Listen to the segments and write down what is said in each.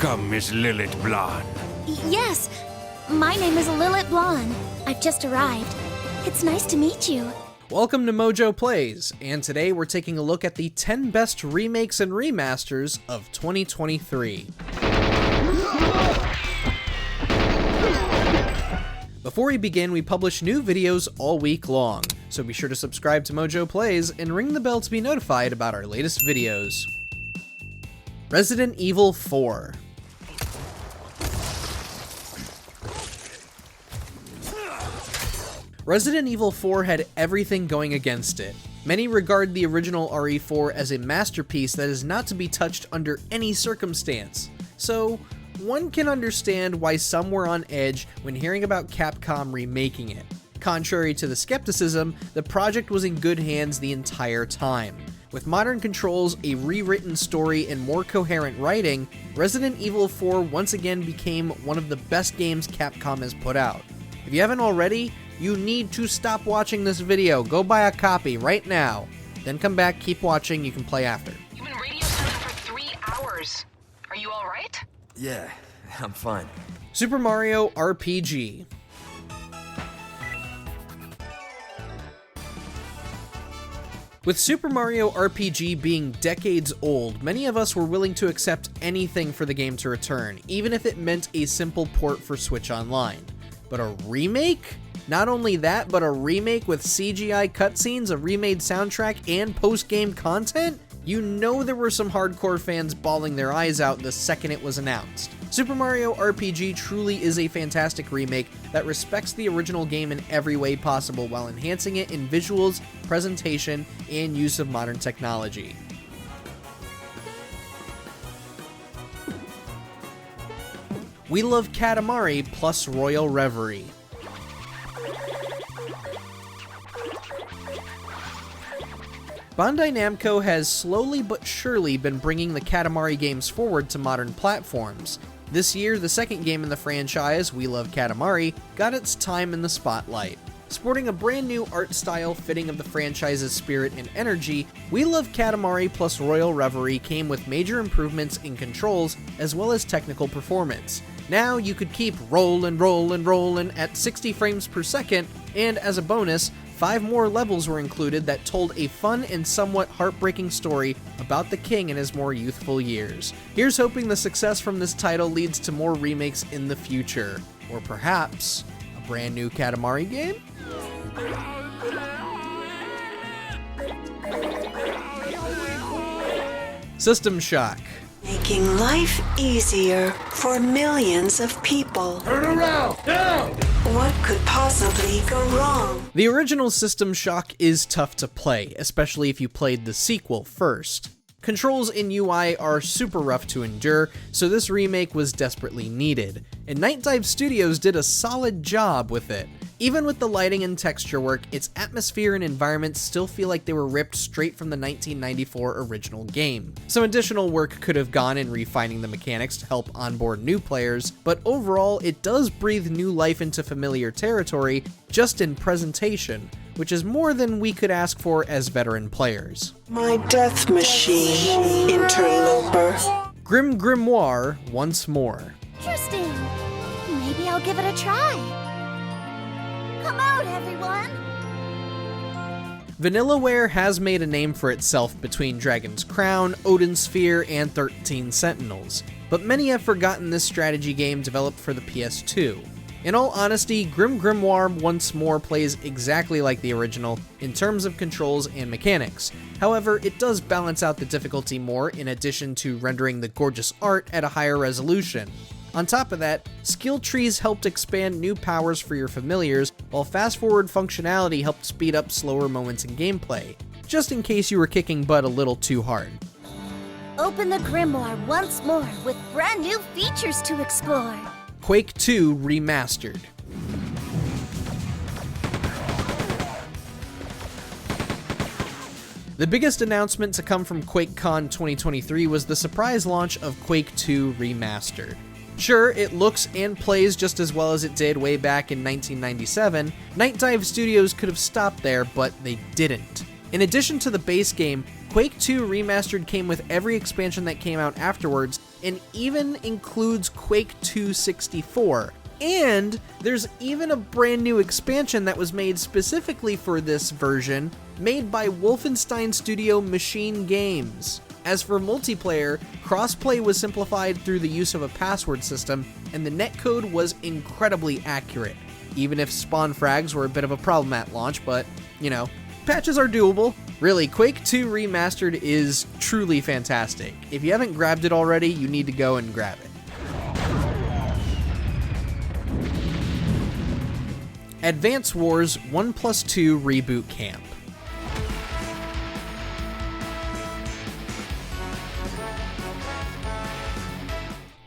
Welcome, Miss Lilith Blonde. Yes, my name is Lilith Blonde. I've just arrived. It's nice to meet you. Welcome to MojoPlays, and today we're taking a look at the 10 best remakes and remasters of 2023. Before we begin, we publish new videos all week long, so be sure to subscribe to MojoPlays and ring the bell to be notified about our latest videos. Resident Evil 4. Resident Evil 4 had everything going against it. Many regard the original RE4 as a masterpiece that is not to be touched under any circumstance. So, one can understand why some were on edge when hearing about Capcom remaking it. Contrary to the skepticism, the project was in good hands the entire time. With modern controls, a rewritten story, and more coherent writing, Resident Evil 4 once again became one of the best games Capcom has put out. If you haven't already, you need to stop watching this video. Go buy a copy right now. Then come back, keep watching, you can play after. You've been radio silent for 3 hours. Are you alright? Yeah, I'm fine. Super Mario RPG. With Super Mario RPG being decades old, many of us were willing to accept anything for the game to return, even if it meant a simple port for Switch Online. But a remake? Not only that, but a remake with CGI cutscenes, a remade soundtrack, and post-game content? You know there were some hardcore fans bawling their eyes out the second it was announced. Super Mario RPG truly is a fantastic remake that respects the original game in every way possible while enhancing it in visuals, presentation, and use of modern technology. We Love Katamari plus Royal Reverie. Bandai Namco has slowly but surely been bringing the Katamari games forward to modern platforms. This year, the second game in the franchise, We Love Katamari, got its time in the spotlight. Sporting a brand new art style fitting of the franchise's spirit and energy, We Love Katamari plus Royal Reverie came with major improvements in controls as well as technical performance. Now you could keep rollin' at 60 frames per second, and as a bonus, 5 more levels were included that told a fun and somewhat heartbreaking story about the king in his more youthful years. Here's hoping the success from this title leads to more remakes in the future. Or perhaps, a brand new Katamari game? System Shock. Making life easier for millions of people. Turn around! Now! What could possibly go wrong? The original System Shock is tough to play, especially if you played the sequel first. Controls and UI are super rough to endure, so this remake was desperately needed, and Night Dive Studios did a solid job with it. Even with the lighting and texture work, its atmosphere and environments still feel like they were ripped straight from the 1994 original game. Some additional work could have gone in refining the mechanics to help onboard new players, but overall it does breathe new life into familiar territory just in presentation, which is more than we could ask for as veteran players. My death machine, interloper. Grimoire once more. Interesting. Maybe I'll give it a try. Come out, everyone! Vanillaware has made a name for itself between Dragon's Crown, Odin Sphere, and 13 Sentinels, but many have forgotten this strategy game developed for the PS2. In all honesty, Grimoire once more plays exactly like the original in terms of controls and mechanics. However, it does balance out the difficulty more in addition to rendering the gorgeous art at a higher resolution. On top of that, skill trees helped expand new powers for your familiars, while fast-forward functionality helped speed up slower moments in gameplay, just in case you were kicking butt a little too hard. Open the Grimoire once more with brand new features to explore. Quake 2 Remastered. The biggest announcement to come from QuakeCon 2023 was the surprise launch of Quake 2 Remastered. Sure, it looks and plays just as well as it did way back in 1997. Night Dive Studios could have stopped there, but they didn't. In addition to the base game, Quake 2 Remastered came with every expansion that came out afterwards, and even includes Quake 2 64. And there's even a brand new expansion that was made specifically for this version, made by Wolfenstein Studio Machine Games. As for multiplayer, crossplay was simplified through the use of a password system, and the netcode was incredibly accurate. Even if spawn frags were a bit of a problem at launch, but, you know, patches are doable. Really, Quake 2 Remastered is truly fantastic. If you haven't grabbed it already, you need to go and grab it. Advance Wars 1+2 Reboot Camp.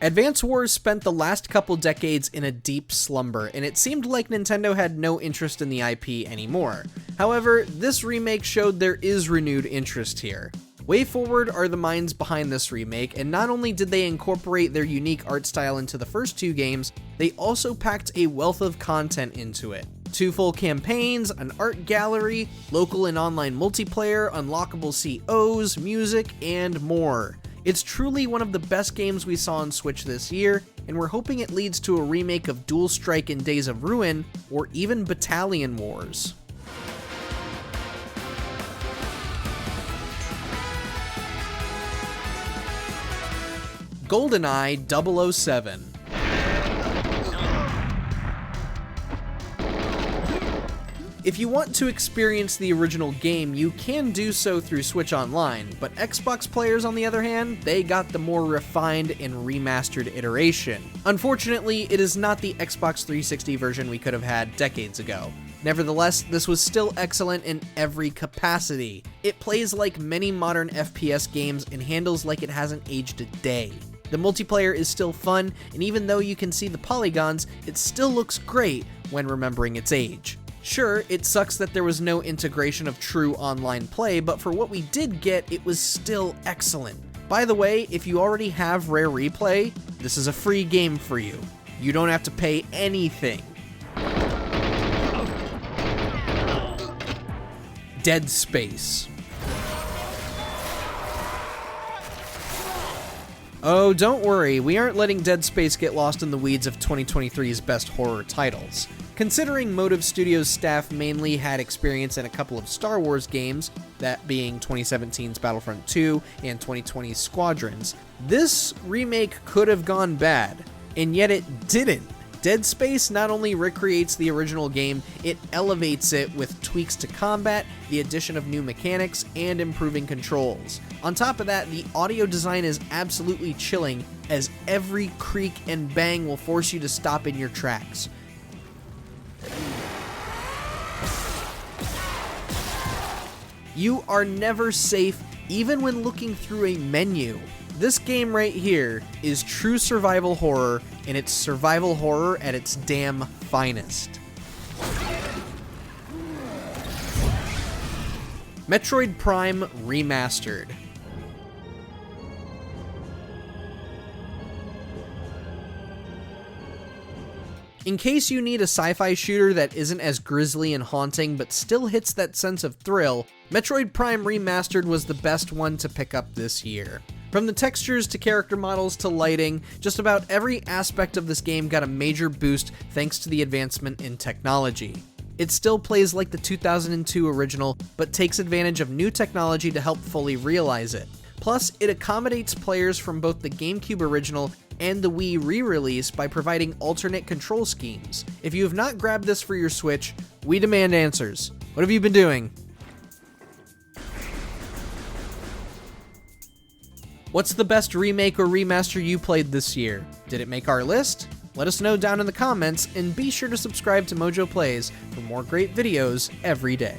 Advance Wars spent the last couple decades in a deep slumber, and it seemed like Nintendo had no interest in the IP anymore. However, this remake showed there is renewed interest here. WayForward are the minds behind this remake, and not only did they incorporate their unique art style into the first two games, they also packed a wealth of content into it. 2 full campaigns, an art gallery, local and online multiplayer, unlockable COs, music, and more. It's truly one of the best games we saw on Switch this year, and we're hoping it leads to a remake of Dual Strike and Days of Ruin, or even Battalion Wars. GoldenEye 007. If you want to experience the original game, you can do so through Switch Online, but Xbox players, on the other hand, they got the more refined and remastered iteration. Unfortunately, it is not the Xbox 360 version we could have had decades ago. Nevertheless, this was still excellent in every capacity. It plays like many modern FPS games and handles like it hasn't aged a day. The multiplayer is still fun, and even though you can see the polygons, it still looks great when remembering its age. Sure, it sucks that there was no integration of true online play, but for what we did get, it was still excellent. By the way, if you already have Rare Replay, this is a free game for you. You don't have to pay anything. Dead Space. Oh, don't worry, we aren't letting Dead Space get lost in the weeds of 2023's best horror titles. Considering Motive Studios' staff mainly had experience in a couple of Star Wars games, that being 2017's Battlefront 2 and 2020's Squadrons, this remake could have gone bad, and yet it didn't. Dead Space not only recreates the original game, it elevates it with tweaks to combat, the addition of new mechanics, and improving controls. On top of that, the audio design is absolutely chilling, as every creak and bang will force you to stop in your tracks. You are never safe, even when looking through a menu. This game right here is true survival horror, and it's survival horror at its damn finest. Metroid Prime Remastered. In case you need a sci-fi shooter that isn't as grisly and haunting but still hits that sense of thrill, Metroid Prime Remastered was the best one to pick up this year. From the textures to character models to lighting, just about every aspect of this game got a major boost thanks to the advancement in technology. It still plays like the 2002 original, but takes advantage of new technology to help fully realize it. Plus, it accommodates players from both the GameCube original and the Wii re-release by providing alternate control schemes. If you have not grabbed this for your Switch, we demand answers. What have you been doing? What's the best remake or remaster you played this year? Did it make our list? Let us know down in the comments, and be sure to subscribe to MojoPlays for more great videos every day.